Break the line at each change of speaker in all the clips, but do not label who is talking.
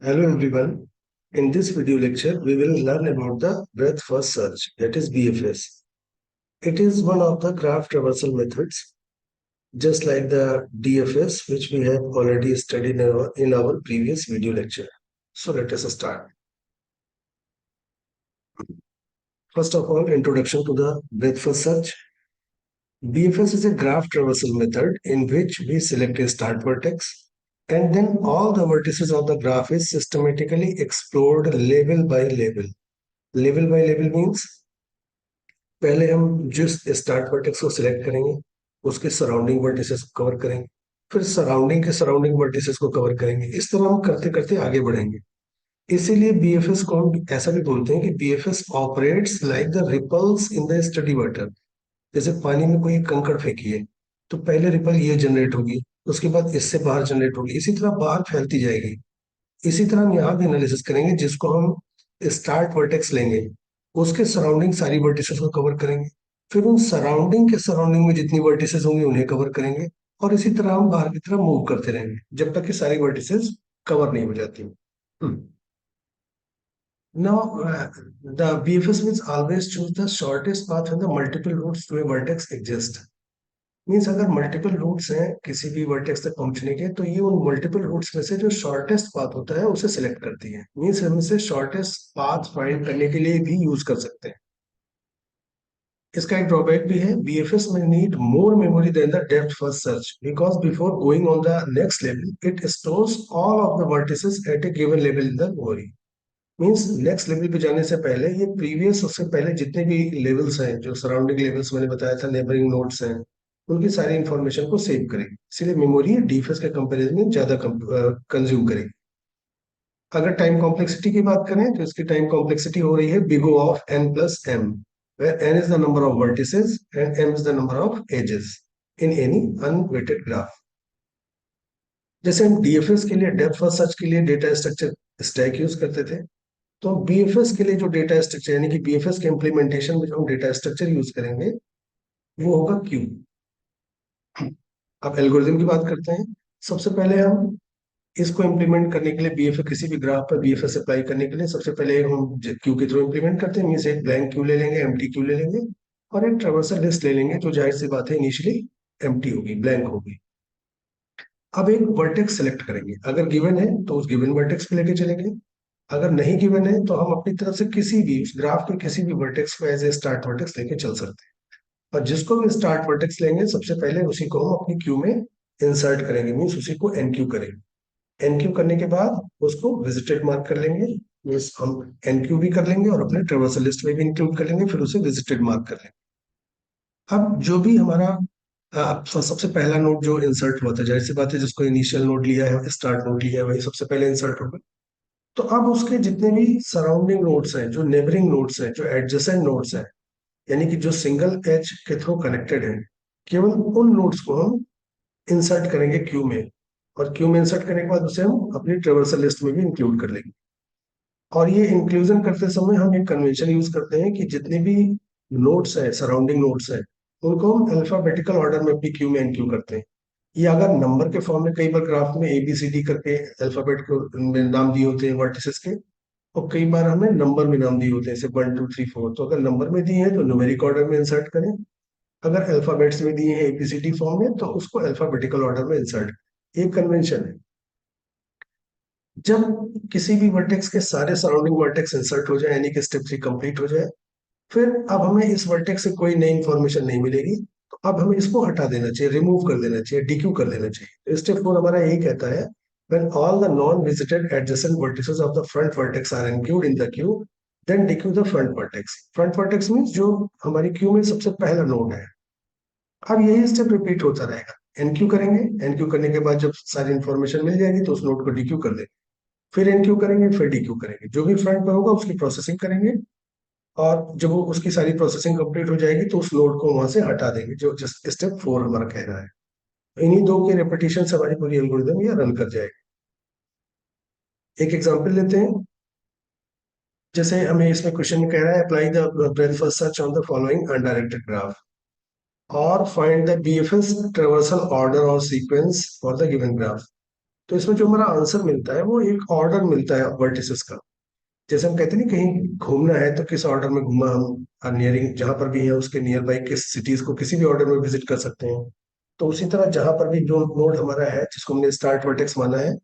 Hello everyone. In this video lecture, we will learn about the breadth first search, that is BFS. It is one of the graph traversal methods, just like the DFS, which we have already studied in our previous video lecture. So let us start. First of all, introduction to the breadth first search. BFS is a graph traversal method in which we select a start vertex and then all the vertices of the graph is systematically explored level by level. Level by level means पहले हम जिस start vertex को select करेंगे उसके surrounding vertices को cover करेंगे, फिर surrounding के सराउंडिंग वर्टिसेस को कवर करेंगे। इस तरह हम करते करते आगे बढ़ेंगे। इसीलिए बीएफएस को हम ऐसा भी बोलते हैं कि BFS operates like the ripples in the study water. जैसे पानी में कोई कंकड़ फेंकिए तो पहले रिपल ये जनरेट होगी, उसके बाद इससे बाहर जनरेट होगी, इसी तरह बाहर फैलती जाएगी। इसी तरह हम यहाँ भी एनालिसिस करेंगे, जिसको हम स्टार्ट वर्टेक्स लेंगे उसके सराउंडिंग सारी वर्टिसेस को कवर करेंगे, फिर उन सराउंडिंग के सराउंडिंग में जितनी वर्टिसेस होंगी उन्हें कवर करेंगे और इसी तरह हम बाहर की तरफ मूव करते रहेंगे जब तक कि सारी वर्टिसेस कवर नहीं हो जाती। Now, the BFS means always choose the shortest path when the multiple routes to a vertex exist. Means अगर मल्टीपल रूट्स हैं किसी भी वर्टेक्स तक पहुंचने के तो ये उन मल्टीपल रूट्स में से जो शॉर्टेस्ट पाथ होता है उसे सिलेक्ट करती है। मीन्स हम इसे शॉर्टेस्ट पाथ फाइंड करने के लिए भी यूज कर सकते हैं। इसका एक ड्रॉबैक भी है, बीएफएस में need more memory than the depth first search because before going on the next level it stores all of the vertices at a given level in the memory. Means next level पे जाने से पहले ये previous उससे पहले जितने भी levels हैं, जो सराउंडिंग लेवल्स मैंने बताया था, नेबरिंग नोड्स हैं, उनकी सारी इंफॉर्मेशन को सेव करेगी। इसीलिए मेमोरी डीएफएस के कंपैरिजन में ज्यादा कंज्यूम करेगी। अगर टाइम कॉम्प्लेक्सिटी की बात करें तो इसकी टाइम कॉम्प्लेक्सिटी हो रही है big O of n plus m, where n is the number of vertices and m is the number of edges in any unweighted graph। जैसे हम डीएफएस के लिए डेप्थ फर्स्ट सर्च के लिए डेटा स्ट्रक्चर स्टैक यूज करते थे, तो BFS के लिए जो डेटा स्ट्रक्चर यानी कि बीएफएस के इम्प्लीमेंटेशन में जो हम डेटा स्ट्रक्चर यूज करेंगे वो होगा क्यू। अब एल्गोरिथम की बात करते हैं। सबसे पहले हम इसको इम्प्लीमेंट करने के लिए बीएफए किसी भी ग्राफ पर बीएफएस अप्लाई करने के लिए सबसे पहले हम क्यू के थ्रू इम्प्लीमेंट करते हैं। मीन्स एक ब्लैंक क्यू ले लेंगे, एम्प्टी क्यू ले लेंगे और एक ट्रावर्सल लिस्ट ले लेंगे जो जाहिर सी बात है इनिशियली एम्प्टी होगी, ब्लैंक होगी। अब एक वर्टेक्स सेलेक्ट करेंगे, अगर गिवन है तो उस गिवन वर्टेक्स पे लेके चलेंगे, अगर नहीं गिवन है तो हम अपनी तरफ से किसी भी उस ग्राफ के किसी भी वर्टेक्स को एज ए स्टार्ट वर्टेक्स लेके चल सकते हैं। और जिसको भी स्टार्ट वर्टेक्स लेंगे सबसे पहले उसी को हम अपनी क्यू में इंसर्ट करेंगे, मीन्स उसी को एनक्यू करेंगे। एनक्यू करने के बाद उसको विजिटेड मार्क कर लेंगे, मीन्स हम एनक्यू भी कर लेंगे और अपने ट्रेवर्सल लिस्ट में भी इंक्लूड कर लेंगे, फिर उसे विजिटेड मार्क कर लेंगे। अब जो भी हमारा सबसे पहला नोड जो इंसर्ट हुआ था, जाहिर सी बात है जिसको इनिशियल नोड लिया है, स्टार्ट नोड लिया है, वही सबसे पहले इंसर्ट होगा। तो अब उसके जितने भी सराउंडिंग नोड्स हैं, जो नेबरिंग नोड्स हैं, जो एडजेसेंट नोड्स हैं, यानी कि जो सिंगल एज के थ्रू कनेक्टेड है, केवल उन नोड्स को हम इंसर्ट करेंगे क्यू में। और क्यू में इंसर्ट करने के बाद उसे हम अपनी ट्रेवर्सल लिस्ट में भी इंक्लूड कर लेंगे। और ये इंक्लूजन करते समय हम एक कन्वेंशन यूज करते हैं कि जितने भी नोड्स हैं, सराउंडिंग नोड्स हैं, उनको हम अल्फाबेटिकल ऑर्डर में अपनी क्यू में इंक्लूड करते हैं। ये अगर नंबर के फॉर्म में कई बार ग्राफ में ABCD करके अल्फाबेट को नाम दिए होते हैं वर्टिसेस के, और कई बार हमें नंबर में नाम दिए होते हैं, जैसे 1 2 3 4। तो अगर नंबर में दिए हैं तो न्यूमेरिक ऑर्डर में इंसर्ट करें, अगर अल्फाबेट्स में दिए हैं ABCD फॉर्म में तो उसको अल्फाबेटिकल ऑर्डर में इंसर्ट। एक कन्वेंशन है। जब किसी भी वर्टेक्स के सारे सराउंडिंग वर्टेक्स इंसर्ट हो जाए, यानी कि स्टेप 3 कंप्लीट हो जाए, फिर अब हमें इस वर्टेक्स से कोई नई इंफॉर्मेशन नहीं मिलेगी, तो अब हमें इसको हटा देना चाहिए, रिमूव कर देना चाहिए, डीक्यू कर देना चाहिए। स्टेप 4 हमारा यही कहता है, when all the non-visited adjacent vertices of the front vertex are included in the queue, then dequeue the front vertex। front vertex means जो हमारी क्यू में सबसे पहला नोड है। अब यही स्टेप रिपीट होता रहेगा। एनक्यू करेंगे, एनक्यू करने के बाद जब सारी इंफॉर्मेशन मिल जाएगी तो उस नोड को डीक्यू कर देंगे, फिर एनक्यू करेंगे, फिर डीक्यू करेंगे, जो भी फ्रंट पर होगा उसकी प्रोसेसिंग करेंगे, और जब वो उसकी सारी प्रोसेसिंग कंप्लीट हो जाएगी तो उस नोड को वहां से हटा देंगे, जो जस्ट स्टेप 4 हमारा कह रहा है। इन्हीं दो के रिपीटेशन से हमारी पूरी एल्गोरिथम ये रन कर जाएगी। एक एग्जांपल लेते हैं। जैसे हमें इसमें क्वेश्चन में कह रहा है, apply the breadth first search on the following undirected graph और find the BFS traversal order और sequence for the given graph. तो इसमें जो हमारा आंसर मिलता है वो एक ऑर्डर मिलता है वर्टिसेस का। जैसे हम कहते हैं ना कहीं घूमना है तो किस ऑर्डर में घूमा हम, नियरिंग जहां पर भी है उसके नियर बाई किस सिटीज को किसी भी ऑर्डर में विजिट कर सकते हैं। तो उसी तरह जहां पर भी जो नोड हमारा है जिसको हमने स्टार्ट वर्टेक्स माना है,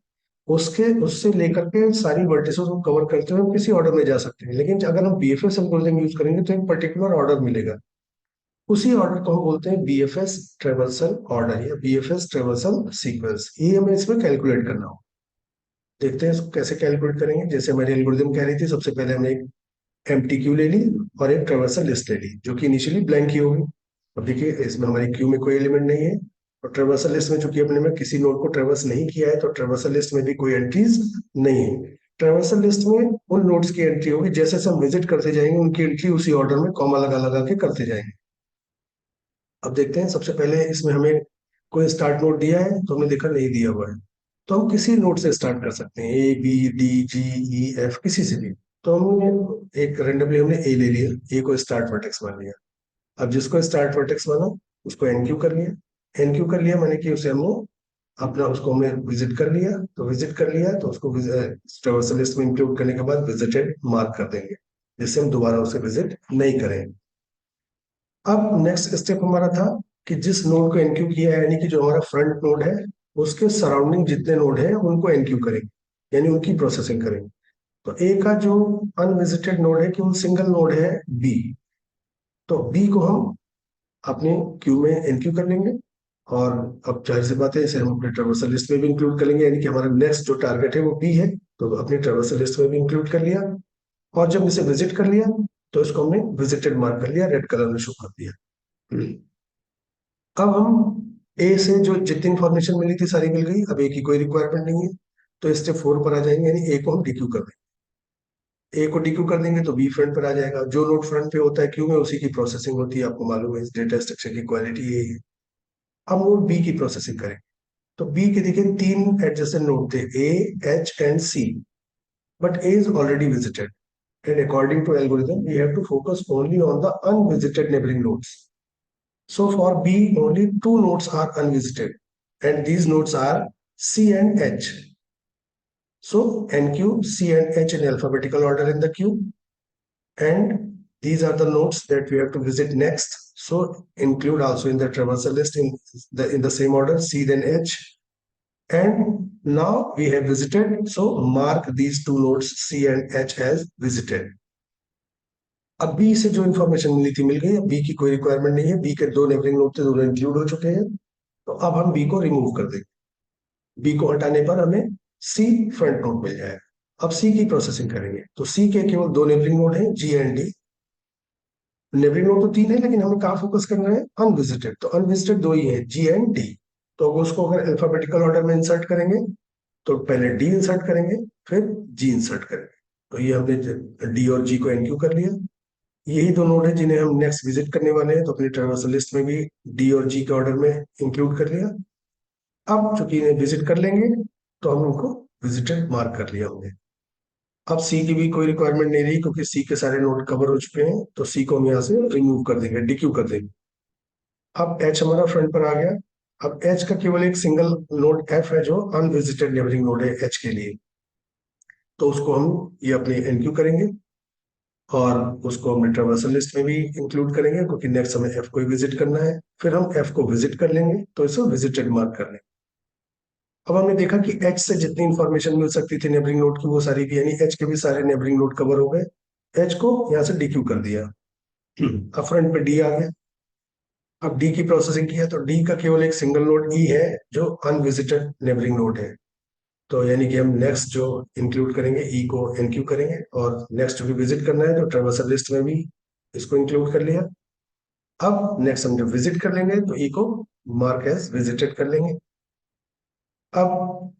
उसके उससे लेकर के सारी वर्टिसेस को कवर करते हुए हम किसी ऑर्डर में जा सकते हैं। लेकिन अगर हम बीएफएस एल्गोरिथम यूज करेंगे तो एक पर्टिकुलर ऑर्डर मिलेगा। उसी ऑर्डर को हम बोलते हैं बीएफएस ट्रेवर्सल ऑर्डर या बीएफएस ट्रेवर्सल सीक्वेंस। ये हमें इसमें कैलकुलेट करना हो। देखते हैं इसको कैसे कैलकुलेट करेंगे। जैसे हमारी एल्गोरिथम कह रही थी, सबसे पहले हमने एक एम्प्टी क्यू ले ली और एक ट्रेवर्सल लिस्ट ले ली जो कि इनिशियली ब्लैंक ही होगी। अब देखिए इसमें हमारी क्यू में कोई एलिमेंट नहीं है, और ट्रेवर्सल लिस्ट में चूंकि अपने में किसी नोड को ट्रेवर्स नहीं किया है तो ट्रेवर्सल लिस्ट में भी कोई एंट्रीज नहीं है। ट्रेवर्सल लिस्ट में उन नोड्स की एंट्री होगी जैसे जैसे हम विजिट करते जाएंगे उनकी एंट्री उसी ऑर्डर में कॉमा लगा लगा के करते जाएंगे। अब देखते हैं, सबसे पहले इसमें हमें कोई स्टार्ट नोड दिया है तो हमने देखा नहीं दिया हुआ है, तो हम किसी नोड से स्टार्ट कर सकते हैं, A B D G E F किसी से भी। तो हम एक रेंडमली हमने ए ले लिया, ए को स्टार्ट वर्टेक्स मान लिया। अब जिसको स्टार्ट वर्टेक्स माना उसको एन क्यू कर लिया। एन क्यू कर लिया माने कि उसे हमने अपना उसको हमने विजिट कर लिया, तो विजिट कर लिया तो उसको ट्रेवर्सल लिस्ट में इंक्लूड करने के बाद विजिटेड मार्क कर देंगे, जिससे हम दोबारा उसे विजिट नहीं करें। अब नेक्स्ट स्टेप हमारा था कि जिस नोड को एनक्यू किया है, यानी कि जो हमारा फ्रंट नोड है उसके सराउंडिंग जितने नोड हैं उनको एनक्यू करेंगे, यानी उनकी प्रोसेसिंग करेंगे। तो ए का जो अनविजिटेड नोड है केवल सिंगल नोड है बी, तो बी को हम अपने क्यू में एनक्यू कर लेंगे। और अब जाहिर सी बात है इसे हम अपने ट्रेवर्सल लिस्ट में भी इंक्लूड कर लेंगे, यानी कि हमारा नेक्स्ट जो टारगेट है वो बी है, तो अपनी ट्रेवर्सल लिस्ट में भी इंक्लूड कर लिया। और जब इसे विजिट कर लिया तो इसको हमने विजिटेड मार्क कर लिया, रेड कलर में शो कर दिया। अब हम ए से जो जितनी इंफॉर्मेशन मिली थी सारी मिल गई, अब ए की कोई रिक्वायरमेंट नहीं है। तो स्टेप 4 पर आ जाएंगे, यानी ए को हम डीक्यू कर देंगे। ए को डीक्यू कर देंगे तो बी फ्रंट पर आ जाएगा। जो नोड फ्रंट पे होता है क्यू में उसी की प्रोसेसिंग होती है, आपको मालूम है इस डेटा स्ट्रक्चर की क्वालिटी यही है। अब नोड बी की प्रोसेसिंग करें। तो बी के देखिए तीन एडजेसेंट नोड थे, A H and C, but A is already visited and according to algorithm we have to focus only on the unvisited neighboring nodes. So for B, only two nodes are unvisited, and these nodes are C and H. So NQ, C and H in alphabetical order in the queue, and these are the nodes that we have to visit next. So include also in the traversal list in the same order C then H. And now we have visited, so mark these two nodes C and H as visited. अब B से जो information मिली थी मिल गई, अब B की कोई requirement नहीं है, बी के दो नेबरिंग नोड थे दोनों इंक्लूड हो चुके हैं। तो अब हम बी को रिमूव कर देंगे। बी को हटाने पर हमें सी फ्रंट नोड मिल जाएगा। अब सी की प्रोसेसिंग करेंगे, तो सी के केवल दो नेबरिंग नोड हैं, जी एंड डी। नेबरिंग नोड तो तीन है लेकिन हमें कहाँ फोकस करना है, अनविजिटेड, तो अनविजिटेड दो ही है, जी एंड डी। तो अब उसको अगर अल्फाबेटिकल ऑर्डर में इंसर्ट करेंगे तो पहले डी इंसर्ट करेंगे फिर जी इंसर्ट करेंगे। तो ये हमने डी और जी को एनक्यू कर लिया। यही दो नोड है जिन्हें हम नेक्स्ट विजिट करने वाले हैं, तो अपनी ट्रांसफर लिस्ट में भी डी और जी के ऑर्डर में इंक्लूड कर लिया। अब चूंकि इन्हें विजिट कर लेंगे तो हम उनको विजिटेड मार्क कर लिया होंगे। अब सी की भी कोई रिक्वायरमेंट नहीं रही क्योंकि सी के सारे नोड कवर हो चुके हैं, तो सी को हम यहाँ से रिमूव कर देंगे, डिक्यू कर देंगे। अब एच हमारा फ्रंट पर आ गया। अब एच का केवल एक सिंगल नोड एफ है जो अनविजिटेड नेबरिंग नोड है एच के लिए, तो उसको हम ये अपने एनक्यू करेंगे और उसको हम ट्रावर्सल लिस्ट में भी इंक्लूड करेंगे क्योंकि नेक्स्ट हमें एफ को विजिट करना है। फिर हम एफ को विजिट कर लेंगे तो इसे विजिटेड मार्क कर लेंगे। अब हमने देखा कि एच से जितनी इंफॉर्मेशन मिल सकती थी नेबरिंग नोड की वो सारी भी, यानी एच के भी सारे नेबरिंग नोड कवर हो गए। एच को यहाँ से डीक्यू कर दिया। अब फ्रंट पे डी आ गया। अब डी की प्रोसेसिंग किया तो डी का केवल एक सिंगल नोड ई है जो अनविजिटेड नेबरिंग नोड है, तो यानी कि हम नेक्स्ट जो इंक्लूड करेंगे ई को एनक्यू करेंगे, और नेक्स्ट भी विजिट करना है तो ट्रावर्सल लिस्ट में भी इसको इंक्लूड कर लिया। अब नेक्स्ट हम जब विजिट कर लेंगे तो ई को मार्क एज विजिटेड कर लेंगे। अब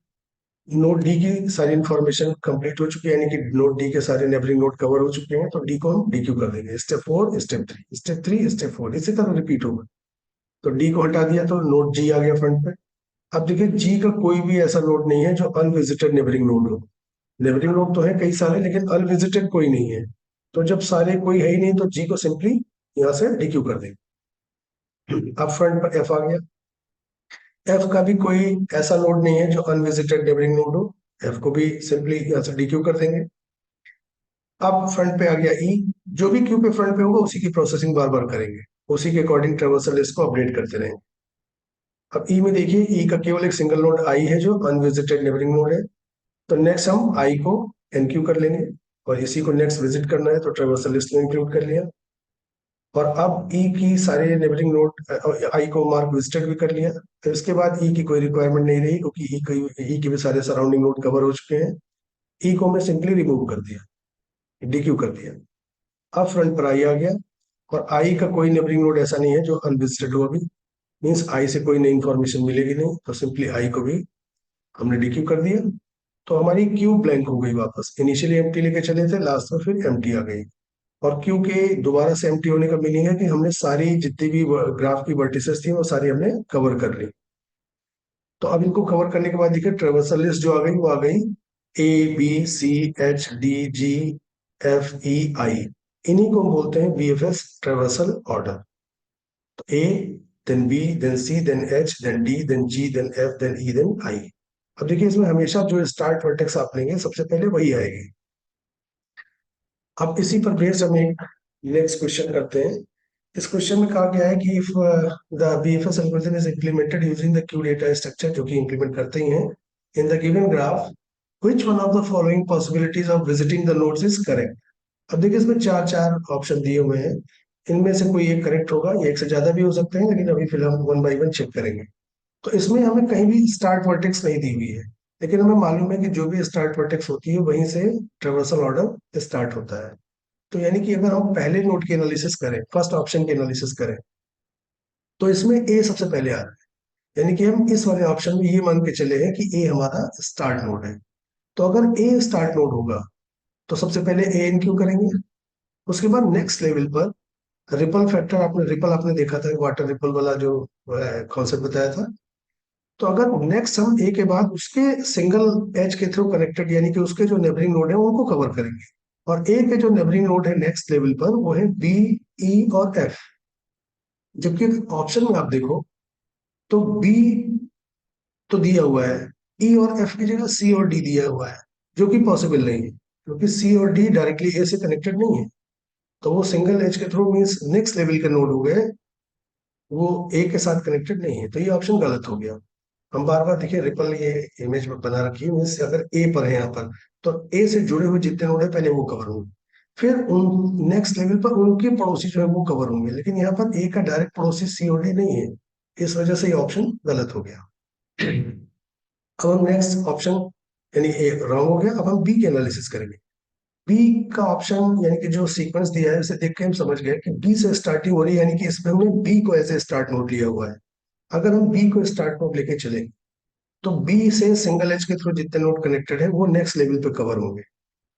नोड डी की सारी इंफॉर्मेशन कंप्लीट हो चुकी है, यानी कि नोड डी के सारे नेबरिंग नोड कवर हो चुके हैं, तो डी को हम डीक्यू कर देंगे। स्टेप 4 स्टेप 3 स्टेप 3 स्टेप 4 इसी तरह रिपीट होगा। तो डी को हटा दिया तो नोड जी आ गया फ्रंट पे। अब देखिए जी का कोई भी ऐसा नोड नहीं है जो अनविजिटेड नेबरिंग नोड हो। नेबरिंग नोड तो है कई सारे लेकिन अनविजिटेड कोई नहीं है। तो जब सारे कोई है ही नहीं तो जी को सिंपली यहाँ से डीक्यू कर देंगे। अब फ्रंट पर एफ आ गया। एफ का भी कोई ऐसा नोड नहीं है जो अनविजिटेड नेबरिंग नोड हो, एफ को भी सिंपली यहाँ से डीक्यू कर देंगे। अब फ्रंट पे आ गया ई, जो भी क्यू पे फ्रंट पे होगा उसी की प्रोसेसिंग बार बार करेंगे, उसी के अकॉर्डिंग ट्रेवर्सल लिस्ट को अपडेट करते रहेंगे। अब ई में देखिए, ई का केवल एक सिंगल नोड आई है जो अनविजिटेड नेबरिंग नोड है। तो नेक्स्ट हम आई को एनक्यू कर लेंगे, और इसी को नेक्स्ट विजिट करना है तो ट्रेवर्सल लिस्ट में इंक्लूड कर लिया। और अब ई की सारे नेबरिंग नोड, आई को मार्क विजिटेड भी कर लिया। तो इसके बाद ई की कोई रिक्वायरमेंट नहीं रही, क्योंकि ई के भी सारे सराउंडिंग नोड कवर हो चुके हैं। ई को हमने सिंपली रिमूव कर दिया, डीक्यू कर दिया। अब फ्रंट पर आई आ गया, और आई का कोई नेबरिंग नोड ऐसा नहीं है जो अनविजिटेड हो अभी, मीन्स आई से कोई नई इंफॉर्मेशन मिलेगी नहीं, तो सिंपली आई को भी हमने डीक्यू कर दिया। तो हमारी क्यू ब्लैंक हो गई वापस, इनिशियली एम्प्टी लेके चले थे, लास्ट में फिर एम्प्टी आ गई। और क्यू के दोबारा से एम्प्टी होने का मीनिंग है कि हमने सारी जितनी भी ग्राफ की वर्टिसेस थी वो सारी हमने कवर कर ली। तो अब इनको कवर करने के बाद देखिए ट्रेवर्सल लिस्ट जो आ गई वो आ गई, ABCHDGFEI, इन्हीं को हम बोलते हैं VFS ट्रेवर्सल ऑर्डर। तो A, then B, then C, then H, then D, then G, then F, then E, then I। अब देखिए इसमें हमेशा जो स्टार्ट वर्टेक्स आप लेंगे सबसे पहले वही आएगी। अब इसी पर बेस्ड हम एक नेक्स्ट क्वेश्चन करते हैं। इस क्वेश्चन में कहा गया है कि if the BFS algorithm is implemented using the Q data structure, जो कि इम्प्लीमेंट करते ही हैं, in the given graph, which one of the following possibilities of visiting the nodes is correct। अब देखिए इसमें चार चार ऑप्शन दिए हुए हैं, इनमें से कोई एक करेक्ट होगा, ये एक से ज्यादा भी हो सकते हैं, लेकिन अभी फिलहाल वन बाई वन चेक करेंगे। तो इसमें हमें कहीं भी स्टार्ट वर्टेक्स नहीं दी हुई है, लेकिन हमें मालूम है कि जो भी स्टार्ट वर्टेक्स होती है वहीं से ट्रेवर्सल ऑर्डर स्टार्ट होता है। तो यानी कि अगर हम पहले नोड की एनालिसिस करें, फर्स्ट ऑप्शन की एनालिसिस करें, तो इसमें ए सबसे पहले आ रहा है, यानी कि हम इस वाले ऑप्शन में ये मान के चले हैं कि ए हमारा स्टार्ट नोड है। तो अगर ए स्टार्ट नोड होगा तो सबसे पहले ए एनक्यू करेंगे। उसके बाद नेक्स्ट लेवल पर रिपल फैक्टर, आपने रिपल आपने देखा था, वाटर रिपल वाला जो कॉन्सेप्ट बताया था। तो अगर नेक्स्ट हम ए के बाद उसके सिंगल एज के थ्रू कनेक्टेड, यानी कि उसके जो नेबरिंग नोड है उनको कवर करेंगे। और ए के जो नेबरिंग नोड है नेक्स्ट लेवल पर वो है बी, ई और एफ। जबकि ऑप्शन में आप देखो तो बी तो दिया हुआ है, ई और एफ की जगह सी और डी दिया हुआ है, जो कि पॉसिबल नहीं है, क्योंकि सी और डी डायरेक्टली ए से कनेक्टेड नहीं है। तो वो सिंगल एज के थ्रू मीन्स नेक्स्ट लेवल के नोड हो गए, वो ए के साथ कनेक्टेड नहीं है, तो ये ऑप्शन गलत हो गया। हम बार बार देखिए रिपल ये इमेज में बना रखी है, मीन्स अगर ए पर है यहाँ पर, तो ए से जुड़े हुए जितने नोड है पहले वो कवर होंगे, फिर उन नेक्स्ट लेवल पर उनके पड़ोसी जो है वो कवर होंगे, लेकिन यहाँ पर ए का डायरेक्ट पड़ोसी सी और डी नहीं है, इस वजह से ये ऑप्शन गलत हो गया। अब हम नेक्स्ट ऑप्शन, यानी ए रॉन्ग हो गया, अब हम बी की एनालिसिस करेंगे। बी का ऑप्शन यानी कि जो सीक्वेंस दिया है उसे देख के हम समझ गए कि बी से स्टार्टिंग हो रही है, यानी कि इसमें हमने बी को एज ए स्टार्ट नोड लिया हुआ है। अगर हम बी को स्टार्ट नोड लेके चले तो बी से सिंगल एज के थ्रू जितने नोड कनेक्टेड है वो नेक्स्ट लेवल पे कवर होंगे,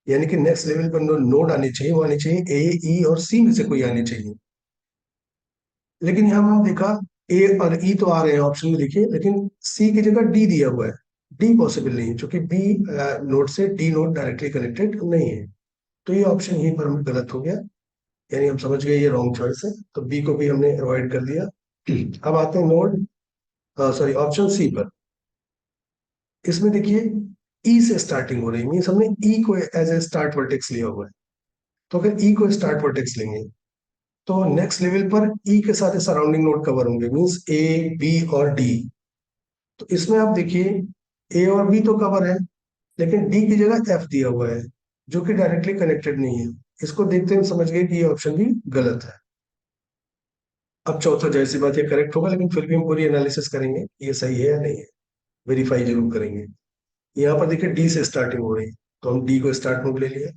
यानी कि नेक्स्ट लेवल पर नोड आने चाहिए, वो आने चाहिए ए, ई और सी में से कोई आने चाहिए। लेकिन यहाँ हमने देखा ए और ई तो आ रहे हैं ऑप्शन में देखिए, लेकिन सी की जगह डी दिया हुआ है। डी पॉसिबल नहीं है, क्योंकि बी नोड से डी नोड डायरेक्टली कनेक्टेड नहीं है। तो ये ऑप्शन यहीं पर हमें गलत हो गया, यानी हम समझ गए ये रॉन्ग चॉइस है, तो बी को भी हमने अवॉइड कर दिया। अब आते हैं नोड, सॉरी ऑप्शन सी पर। इसमें देखिए ई से स्टार्टिंग हो रही है, मीन्स हमने ई को एज ए स्टार्ट वर्टेक्स लिया हुआ है। तो अगर ई को स्टार्ट वर्टेक्स लेंगे तो नेक्स्ट लेवल पर ई के सारे सराउंडिंग नोड कवर होंगे, मीन्स ए, बी और डी। तो इसमें आप देखिए ए और बी तो कवर है, लेकिन डी की जगह एफ दिया हुआ है, जो कि डायरेक्टली कनेक्टेड नहीं है। इसको देखते हुए समझ गए कि ये ऑप्शन भी गलत है। अब चौथा जाहिर सी बात ये करेक्ट होगा, लेकिन फिर भी हम पूरी एनालिसिस करेंगे कि ये सही है या नहीं है, वेरीफाई जरूर करेंगे। यहाँ पर देखिए डी से स्टार्टिंग हो रही है, तो हम डी को स्टार्ट नोड ले लिया।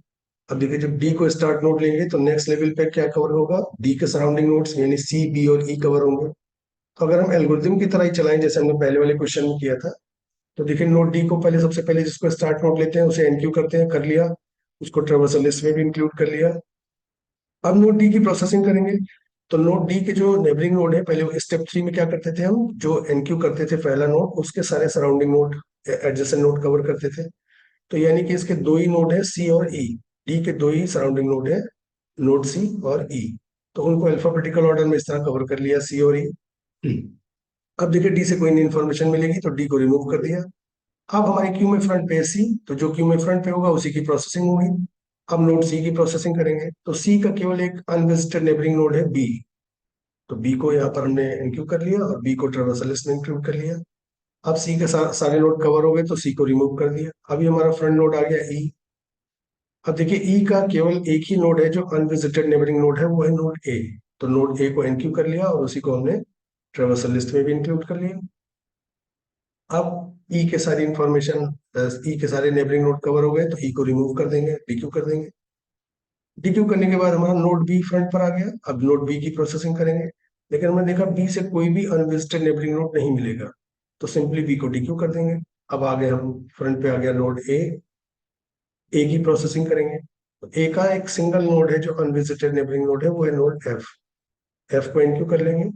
अब देखिए जब डी को स्टार्ट नोड लेंगे तो नेक्स्ट लेवल पे क्या कवर होगा, डी के सराउंडिंग नोड्स यानी सी, बी और ई कवर होंगे। तो अगर हम एल्गोरिथम की तरह ही चलाएं जैसे हमने पहले वाले क्वेश्चन में किया था, तो देखिए नोड डी को पहले सबसे पहले जिसको स्टार्ट नोड लेते हैं उसे एनक्यू करते हैं, कर लिया, उसको ट्रेवर्सल लिस्ट में भी इंक्लूड कर लिया। अब नोड डी की प्रोसेसिंग करेंगे। तो नोड डी के जो नेबरिंग नोड है, पहले स्टेप 3 में क्या करते थे हम, जो एनक्यू करते थे पहला नोड, उसके सारे surrounding node, adjacent node cover करते थे। तो यानी कि इसके दो ही नोड है सी और ई, डी के दो ही सराउंडिंग नोड है, नोड सी और ई। तो उनको अल्फाबेटिकल ऑर्डर में इस तरह कवर कर लिया, सी और ई। अब देखिए डी से कोई नई इन्फॉर्मेशन मिलेगी तो डी को रिमूव कर दिया। अब हमारे क्यू में फ्रंट पे सी, तो जो क्यू में फ्रंट पे होगा उसी की प्रोसेसिंग होगी। अब नोड सी की प्रोसेसिंग करेंगे, तो सी का केवल एक अनविजिटेड नेबरिंग नोड है बी, तो बी को यहाँ पर हमने इंक्लूड कर लिया और बी को ट्रावर्सल लिस्ट में इंक्लूड कर लिया। अब सी के सारे नोड कवर हो गए तो सी को रिमूव कर दिया। अभी हमारा फ्रंट नोड आ गया ई। अब देखिए ई का केवल एक ही नोड है जो अनविजिटेड नेबरिंग नोड है, वो है नोड ए। तो नोड ए को इंक्लूड कर लिया और उसी को हमने ट्रावर्सल लिस्ट में भी इंक्लूड कर लिया। अब ई के सारी इंफॉर्मेशन, ई के सारे नेबरिंग नोड कवर हो गए तो ई को रिमूव कर देंगे, डीक्यू कर देंगे। डीक्यू करने के बाद हमारा नोड बी फ्रंट पर आ गया। अब नोड बी की प्रोसेसिंग करेंगे, लेकिन हमने देखा बी से कोई भी अनविजिटेड नेबरिंग नोड नहीं मिलेगा, तो सिंपली बी को डीक्यू कर देंगे। अब आगे हम फ्रंट पे आ गया नोड ए, ए की प्रोसेसिंग करेंगे। तो ए का एक सिंगल नोड है जो अनविजिटेड नेबरिंग नोड है, वो है नोड एफ। एफ को इनक्यू कर लेंगे।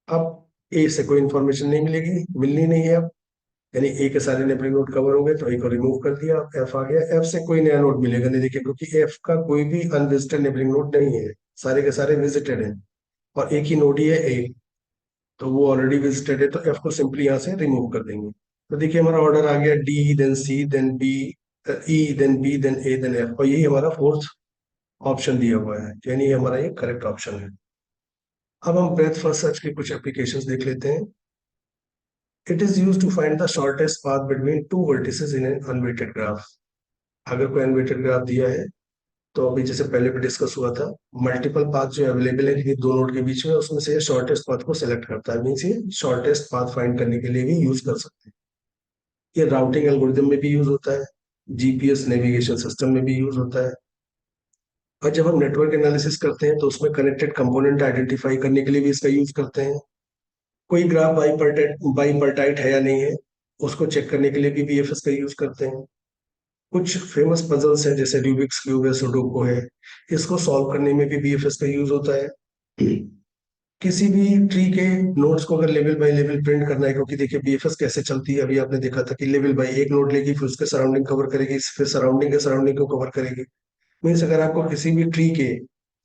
अब ए से कोई इंफॉर्मेशन नहीं मिलेगी, मिलनी नहीं है अब, यानी ए के सारे नेबरिंग नोड कवर हो गए तो ए को रिमूव कर दिया। अब एफ आ गया, एफ से कोई नया नोड मिलेगा नहीं, देखिए क्योंकि एफ का कोई भी अनविजिटेड नेबरिंग नोड नहीं है, सारे के सारे विजिटेड हैं और एक ही नोड ही है ए, तो वो ऑलरेडी विजिटेड है, तो एफ को सिंपली यहाँ से रिमूव कर देंगे। तो देखिए हमारा ऑर्डर आ गया D then C then B, E then B then A then F, और यही हमारा फोर्थ ऑप्शन दिया हुआ है, यानी ये हमारा ये करेक्ट ऑप्शन है। अब हम ब्रेथ फर्स्ट सर्च की कुछ एप्लीकेशंस देख लेते हैं। It is use to find the shortest path between two vertices in an unweighted graph. अगर कोई अनवेटेड ग्राफ दिया है, तो अभी जैसे पहले भी डिस्कस हुआ था, मल्टीपल पाथ जो अवेलेबल है किसी दो नोड के बीच में, उसमें से शॉर्टेस्ट पाथ को सिलेक्ट करता है, मीन्स ये शॉर्टेस्ट पाथ फाइंड करने के लिए भी यूज कर सकते हैं। ये राउटिंग एल्गोरिदम में भी यूज होता है, जीपीएस नेविगेशन सिस्टम में भी यूज होता है, और जब हम नेटवर्क एनालिसिस करते हैं तो उसमें कनेक्टेड कंपोनेंट आइडेंटिफाई करने के लिए भी इसका यूज करते हैं। कोई ग्राफ बाईपर्टाइट है या नहीं है, उसको चेक करने के लिए भी बीएफएस का यूज करते हैं। कुछ फेमस पजल्स हैं जैसे रूबिक्स क्यूब है, सुडोको है, इसको सॉल्व करने में भी बीएफएस का यूज होता है। किसी भी ट्री के नोड्स को अगर लेवल बाय लेवल प्रिंट करना है, क्योंकि देखिए बीएफएस कैसे चलती है, अभी आपने देखा था कि लेवल बाय एक नोड लेगी, फिर उसके सराउंडिंग कवर करेगी, फिर सराउंडिंग के सराउंडिंग को कवर करेगी। मीन्स अगर आपको किसी भी ट्री के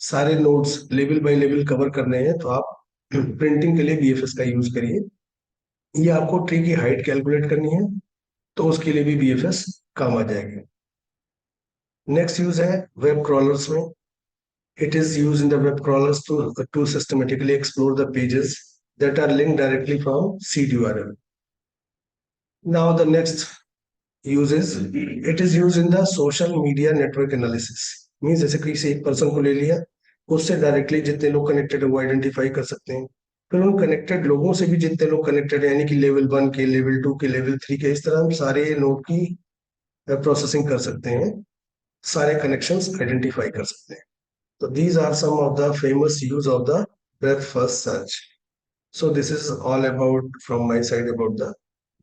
सारे nodes level by level cover करने हैं तो आप प्रिंटिंग के लिए बीएफएस का यूज करिए। या आपको ट्री की हाइट कैलकुलेट करनी है तो उसके लिए भी बीएफएस काम आ जाएगा। नेक्स्ट यूज है वेब क्रॉलर्स में। It is use in the web crawlers to systematically explore the pages that are linked directly from seed URL. Now the next use is it is used in the social media network analysis. Means जैसे किसी एक person को ले लिया, उससे directly जितने लोग connected है वो आइडेंटिफाई कर सकते हैं, फिर उन कनेक्टेड लोगों से भी जितने लोग कनेक्टेड है, यानी कि लेवल 1 के, लेवल 2 के, लेवल 3 के, इस तरह हम सारे नोड की प्रोसेसिंग कर सकते हैं, सारे कनेक्शंस आइडेंटिफाई कर सकते हैं। तो these are some of the famous use of the breadth first search. So this is all about from my side about the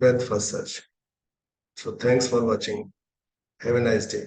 breadth first search. So thanks for watching. Have a nice day.